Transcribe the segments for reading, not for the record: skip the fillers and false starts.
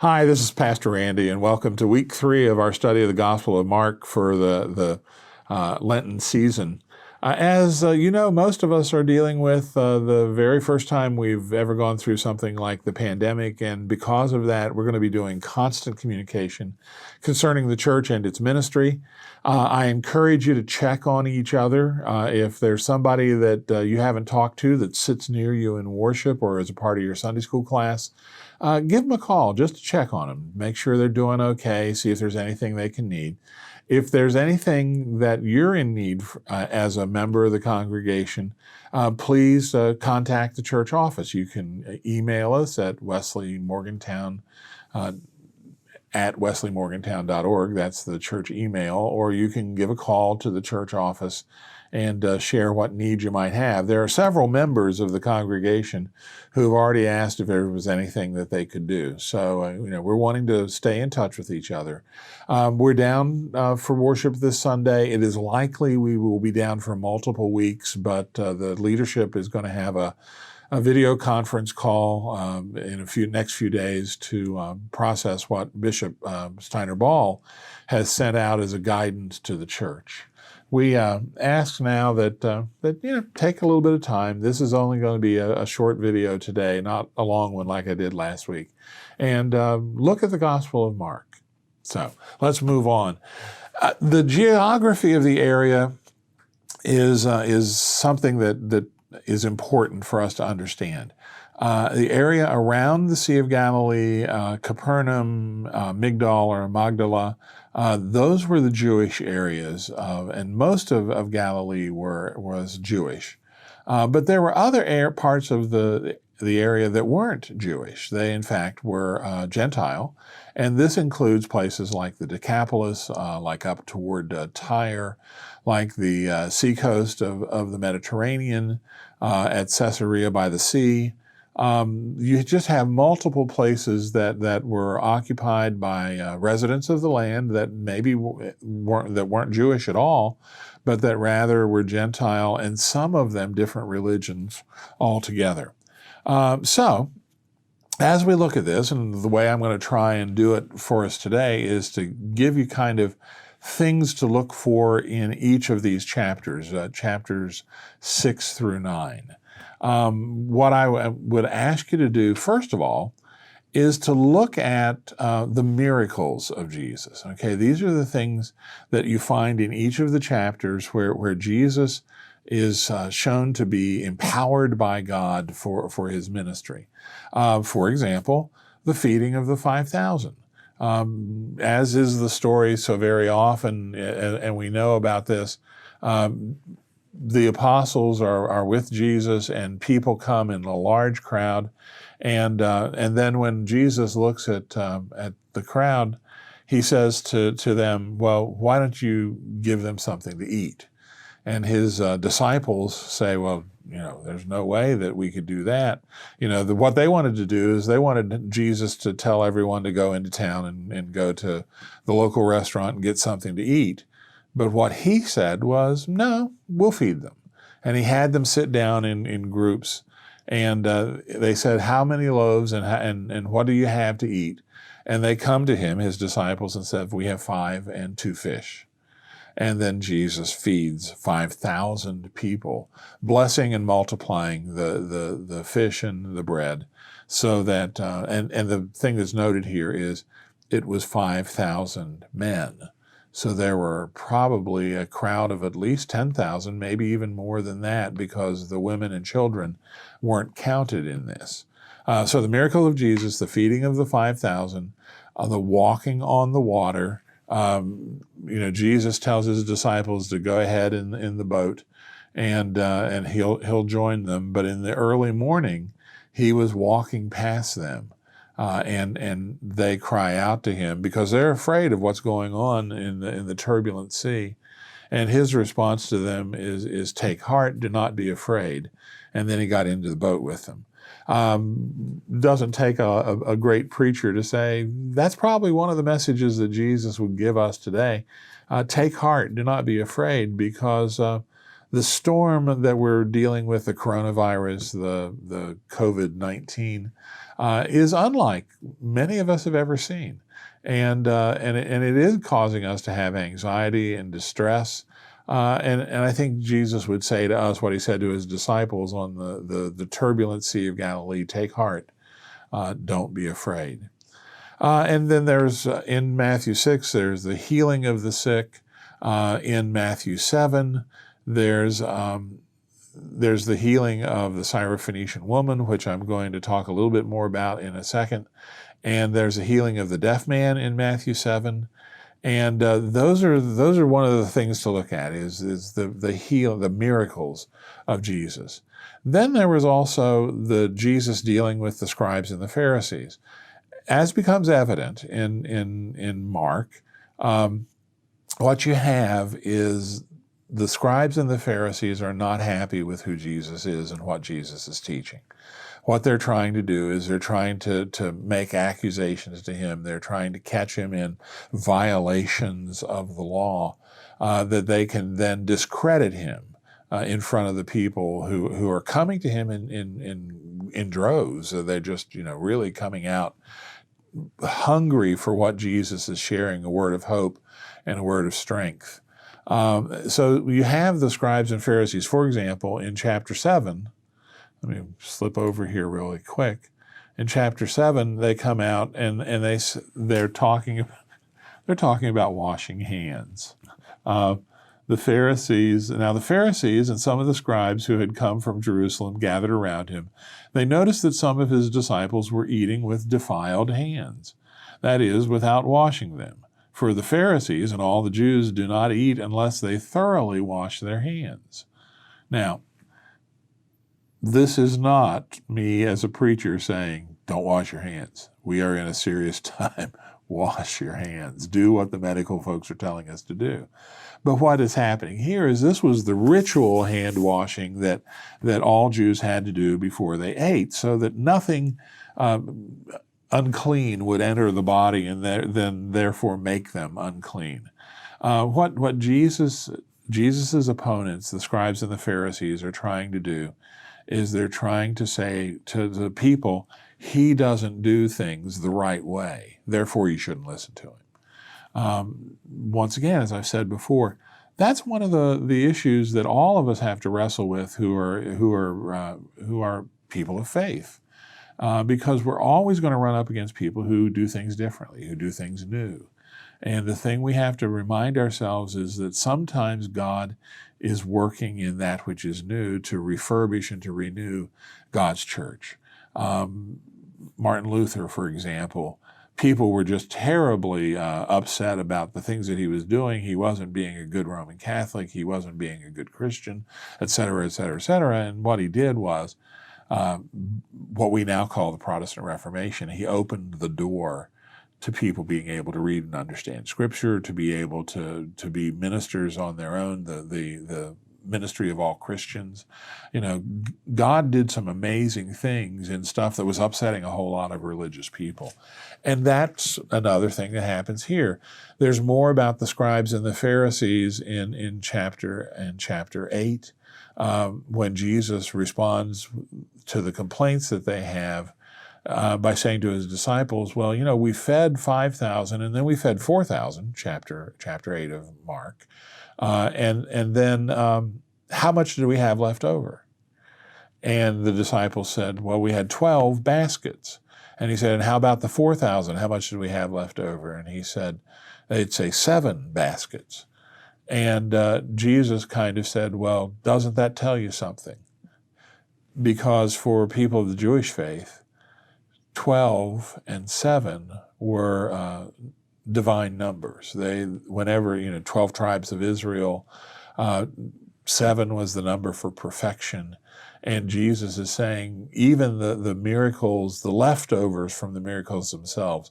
Hi, this is Pastor Andy, and welcome to week 3 of our study of the Gospel of Mark for the Lenten season. As you know, most of us are dealing with the very first time we've ever gone through something like the pandemic, and because of that, we're going to be doing constant communication concerning the church and its ministry. I encourage you to check on each other. If there's somebody that you haven't talked to that sits near you in worship or as a part of your Sunday school class, give them a call just to check on them. Make sure they're doing okay, see if there's anything they can need. If there's anything that you're in need as a member of the congregation, please contact the church office. You can email us at wesley.morgantown@wesley.morgantown.org. That's the church email. Or you can give a call to the church office and share what needs you might have. There are several members of the congregation who've already asked if there was anything that they could do. So, we're wanting to stay in touch with each other. We're down for worship this Sunday. It is likely we will be down for multiple weeks, but the leadership is going to have a video conference call in next few days to process what Bishop Steiner Ball has sent out as a guidance to the church. We ask now that take a little bit of time. This is only going to be a short video today, not a long one like I did last week. And look at the Gospel of Mark. So let's move on. The geography of the area is something that is important for us to understand. The area around the Sea of Galilee, Capernaum, Migdal or Magdala, those were the Jewish areas, and most of Galilee was Jewish. But there were other parts of the area that weren't Jewish. They, in fact, were Gentile, and this includes places like the Decapolis, like up toward Tyre, like the seacoast of the Mediterranean, at Caesarea by the sea. You just have multiple places that were occupied by residents of the land that maybe weren't Jewish at all, but that rather were Gentile, and some of them different religions altogether. So, as we look at this, and the way I'm going to try and do it for us today is to give you kind of things to look for in each of these chapters, chapters 6 through 9. What I would ask you to do, first of all, is to look at the miracles of Jesus. Okay, these are the things that you find in each of the chapters where Jesus is shown to be empowered by God for his ministry. For example, the feeding of the 5,000. As is the story so very often, and we know about this, the apostles are with Jesus, and people come in a large crowd, and then when Jesus looks at the crowd, he says to them, "Well, why don't you give them something to eat?" And his disciples say, "Well, there's no way that we could do that." What they wanted to do is they wanted Jesus to tell everyone to go into town and go to the local restaurant and get something to eat. But what he said was, "No, we'll feed them." And he had them sit down in groups, and they said, "How many loaves and what do you have to eat?" And they come to him, his disciples, and said, "We have 5 and 2 fish." And then Jesus feeds 5,000 people, blessing and multiplying the fish and the bread, so that and the thing that's noted here is it was 5,000 men. So there were probably a crowd of at least 10,000, maybe even more than that, because the women and children weren't counted in this. So the miracle of Jesus, the feeding of the 5,000, the walking on the water. Jesus tells his disciples to go ahead in the boat, and he'll join them. But in the early morning, he was walking past them. And they cry out to him because they're afraid of what's going on in the turbulent sea. And his response to them is "Take heart, do not be afraid." And then he got into the boat with them. Doesn't take a great preacher to say that's probably one of the messages that Jesus would give us today. Take heart, do not be afraid, because The storm that we're dealing with, the coronavirus, the COVID-19, is unlike many of us have ever seen. And it is causing us to have anxiety and distress. And I think Jesus would say to us what he said to his disciples on the turbulent Sea of Galilee: take heart, don't be afraid. And then there's, in Matthew 6, there's the healing of the sick. In Matthew 7, there's the healing of the Syrophoenician woman, which I'm going to talk a little bit more about in a second. And there's a healing of the deaf man in Matthew 7. And those are one of the things to look at, is the miracles of Jesus. Then there was also the Jesus dealing with the scribes and the Pharisees. As becomes evident in Mark, what you have is the scribes and the Pharisees are not happy with who Jesus is and what Jesus is teaching. What they're trying to do is they're trying to make accusations to him. They're trying to catch him in violations of the law, that they can then discredit him in front of the people who are coming to him in droves. They're just, really coming out hungry for what Jesus is sharing, a word of hope and a word of strength. So you have the scribes and Pharisees. For example, in chapter 7, let me slip over here really quick. In chapter 7, they come out and they're talking about washing hands. The Pharisees and some of the scribes who had come from Jerusalem gathered around him. They noticed that some of his disciples were eating with defiled hands, that is, without washing them. For the Pharisees and all the Jews do not eat unless they thoroughly wash their hands. Now, this is not me as a preacher saying, don't wash your hands. We are in a serious time. Wash your hands. Do what the medical folks are telling us to do. But what is happening here is this was the ritual hand washing that all Jews had to do before they ate, so that nothing unclean would enter the body and then therefore make them unclean. What Jesus's opponents, the scribes and the Pharisees, are trying to do is they're trying to say to the people, he doesn't do things the right way, therefore you shouldn't listen to him. Once again, as I've said before, that's one of the issues that all of us have to wrestle with who are people of faith, because we're always going to run up against people who do things differently, who do things new. And the thing we have to remind ourselves is that sometimes God is working in that which is new to refurbish and to renew God's church. Martin Luther, for example, people were just terribly upset about the things that he was doing. He wasn't being a good Roman Catholic. He wasn't being a good Christian, et cetera, et cetera, et cetera. And what he did was what we now call the Protestant Reformation. He opened the door to people being able to read and understand Scripture, to be able to be ministers on their own, the ministry of all Christians. God did some amazing things in stuff that was upsetting a whole lot of religious people. And that's another thing that happens here. There's more about the scribes and the Pharisees in chapter 8, when Jesus responds to the complaints that they have by saying to his disciples, well, we fed 5,000 and then we fed 4,000, chapter 8 of Mark. And then how much do we have left over? And the disciples said, well, we had 12 baskets. And he said, and how about the 4,000? How much did we have left over? And he said, they'd say 7 baskets. And Jesus kind of said, well, doesn't that tell you something? Because for people of the Jewish faith, 12 and 7 were divine numbers. Whenever 12 tribes of Israel, 7 was the number for perfection. And Jesus is saying even the miracles, the leftovers from the miracles themselves,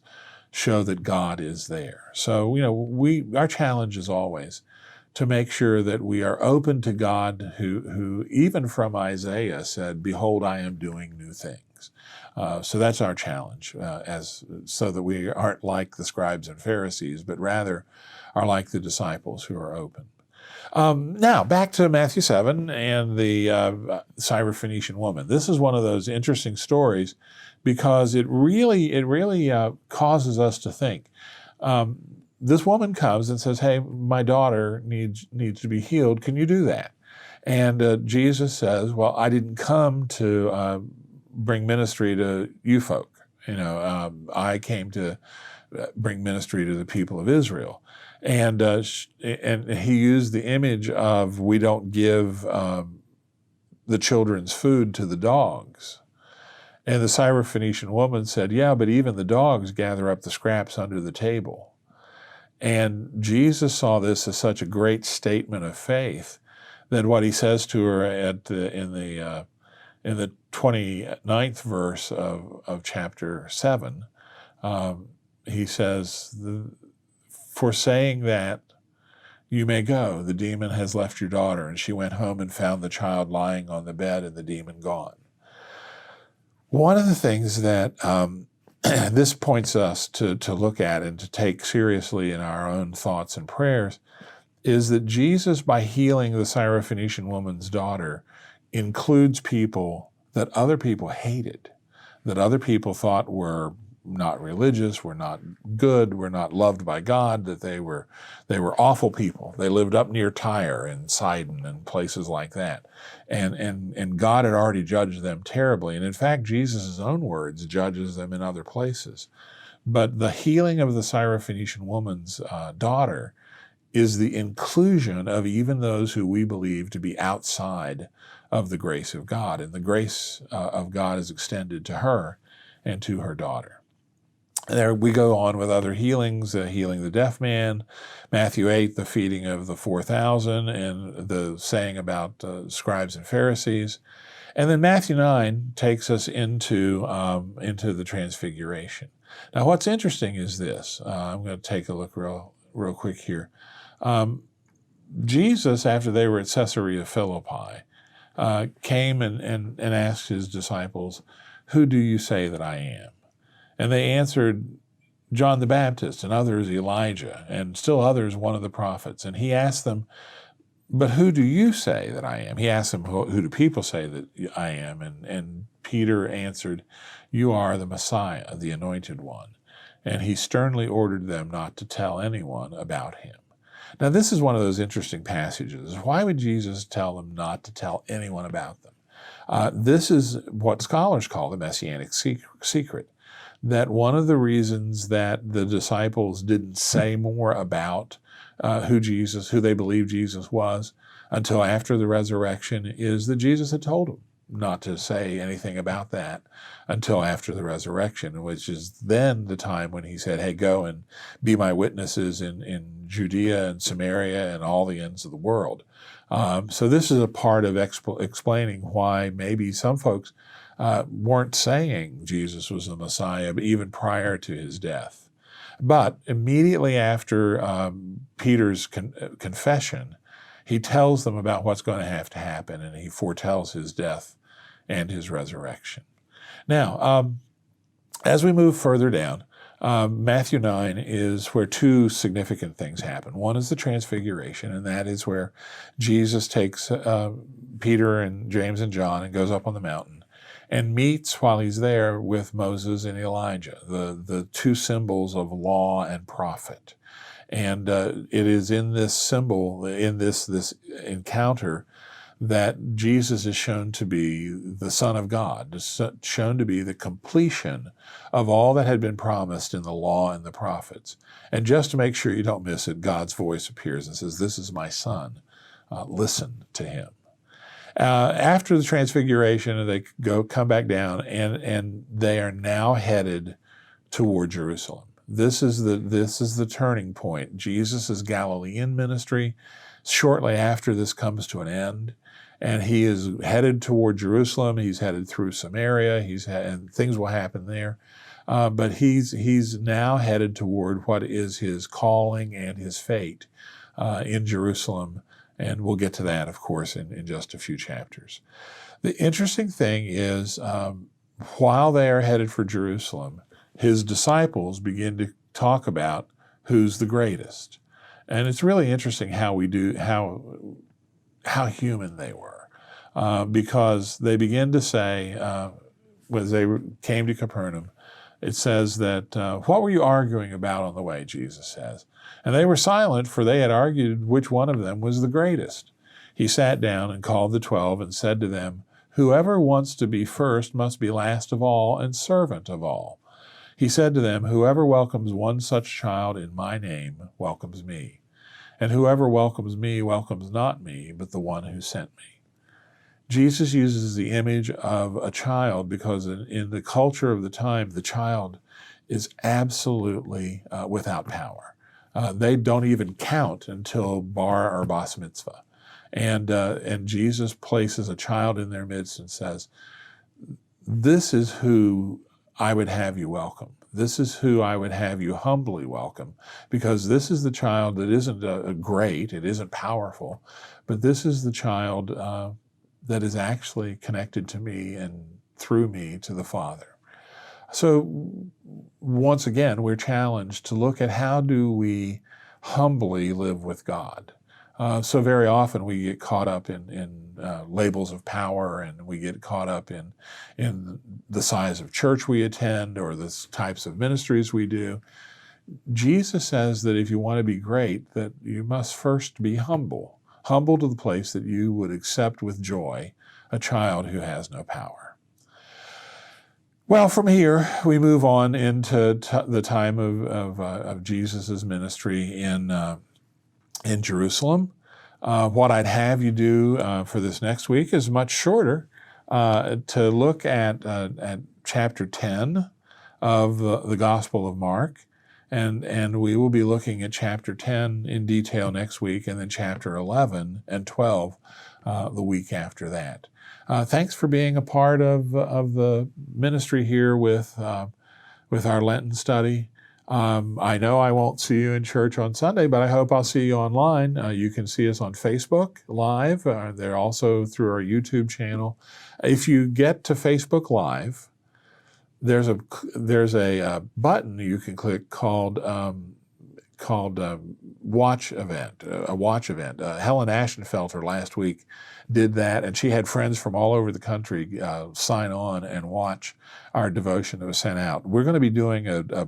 show that God is there. So, our challenge is always to make sure that we are open to God, who even from Isaiah said, behold, I am doing new things. So that's our challenge, so that we aren't like the scribes and Pharisees, but rather are like the disciples who are open. Now, back to Matthew 7 and the Syrophoenician woman. This is one of those interesting stories because it really causes us to think. This woman comes and says, hey, my daughter needs to be healed. Can you do that? And Jesus says, well, I didn't come to bring ministry to you folk. I came to bring ministry to the people of Israel. And he used the image of we don't give the children's food to the dogs. And the Syrophoenician woman said, yeah, but even the dogs gather up the scraps under the table. And Jesus saw this as such a great statement of faith that what he says to her in the 29th verse of chapter 7, he says, for saying that, you may go. The demon has left your daughter. And she went home and found the child lying on the bed and the demon gone. One of the things that this points us to look at and to take seriously in our own thoughts and prayers is that Jesus, by healing the Syrophoenician woman's daughter, includes people that other people hated, that other people thought were not religious, were not good, were not loved by God, that they were awful people. They lived up near Tyre and Sidon and places like that. And God had already judged them terribly. And in fact, Jesus' own words judges them in other places. But the healing of the Syrophoenician woman's daughter is the inclusion of even those who we believe to be outside of the grace of God. And the grace of God is extended to her and to her daughter. There we go on with other healings, healing the deaf man, Matthew 8, the feeding of the 4,000, and the saying about scribes and Pharisees. And then Matthew 9 takes us into the transfiguration. Now, what's interesting is this. I'm going to take a look real quick here. Jesus, after they were at Caesarea Philippi, came and asked his disciples, who do you say that I am? And they answered, John the Baptist, and others Elijah, and still others one of the prophets. And he asked them, but who do you say that I am? He asked them, who do people say that I am? And Peter answered, you are the Messiah, the Anointed One. And he sternly ordered them not to tell anyone about him. Now, this is one of those interesting passages. Why would Jesus tell them not to tell anyone about them? This is what scholars call the Messianic secret. That one of the reasons that the disciples didn't say more about who they believed Jesus was until after the resurrection is that Jesus had told them not to say anything about that until after the resurrection, which is then the time when he said, hey, go and be my witnesses in Judea and Samaria and all the ends of the world. So this is a part of explaining why maybe some folks weren't saying Jesus was the Messiah, but even prior to his death. But immediately after Peter's confession, he tells them about what's going to have to happen, and he foretells his death and his resurrection. Now, as we move further down, Matthew 9 is where two significant things happen. One is the transfiguration, and that is where Jesus takes Peter and James and John and goes up on the mountain and meets while he's there with Moses and Elijah, the two symbols of law and prophet. And it is in this symbol, in this encounter, that Jesus is shown to be the Son of God, shown to be the completion of all that had been promised in the law and the prophets. And just to make sure you don't miss it, God's voice appears and says, this is my Son, listen to him. After the transfiguration, they come back down, and they are now headed toward Jerusalem. This is the turning point. Jesus' Galilean ministry, shortly after this comes to an end, and he is headed toward Jerusalem. He's headed through Samaria. And things will happen there. But he's now headed toward what is his calling and his fate in Jerusalem. And we'll get to that, of course, in just a few chapters. The interesting thing is, while they are headed for Jerusalem, his disciples begin to talk about who's the greatest. And it's really interesting how human they were, because they begin to say, as they came to Capernaum, it says that, what were you arguing about on the way, Jesus says. And they were silent, for they had argued which one of them was the greatest. He sat down and called the 12 and said to them, whoever wants to be first must be last of all and servant of all. He said to them, whoever welcomes one such child in my name welcomes me. And whoever welcomes me welcomes not me, but the one who sent me. Jesus uses the image of a child because in the culture of the time, the child is absolutely without power. They don't even count until bar or bas mitzvah. And Jesus places a child in their midst and says, this is who I would have you welcome. This is who I would have you humbly welcome, because this is the child that isn't great, it isn't powerful, but this is the child that is actually connected to me and through me to the Father. So once again, we're challenged to look at how do we humbly live with God. So very often we get caught up in labels of power, and we get caught up in the size of church we attend or the types of ministries we do. Jesus says that if you want to be great, that you must first be humble to the place that you would accept with joy a child who has no power. Well, from here, we move on into the time of Jesus' ministry in Jerusalem. What I'd have you do for this next week is much shorter, to look at chapter 10 of the Gospel of Mark. And we will be looking at chapter 10 in detail next week, and then chapter 11 and 12 the week after that. Thanks for being a part of the ministry here with our Lenten study. I know I won't see you in church on Sunday, but I hope I'll see you online. You can see us on Facebook Live. They're also through our YouTube channel. If you get to Facebook Live, there's a button you can click called watch event, a watch event. Helen Ashenfelter last week did that, and she had friends from all over the country sign on and watch our devotion that was sent out. We're going to be doing a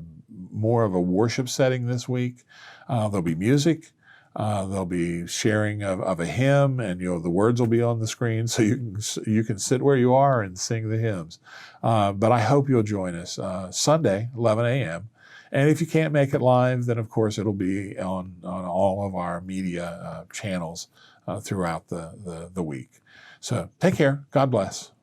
more of a worship setting this week. There'll be music. There'll be sharing of a hymn, and the words will be on the screen, so you can sit where you are and sing the hymns. But I hope you'll join us Sunday, 11 a.m. And if you can't make it live, then of course it'll be on all of our media channels throughout the week. So take care. God bless.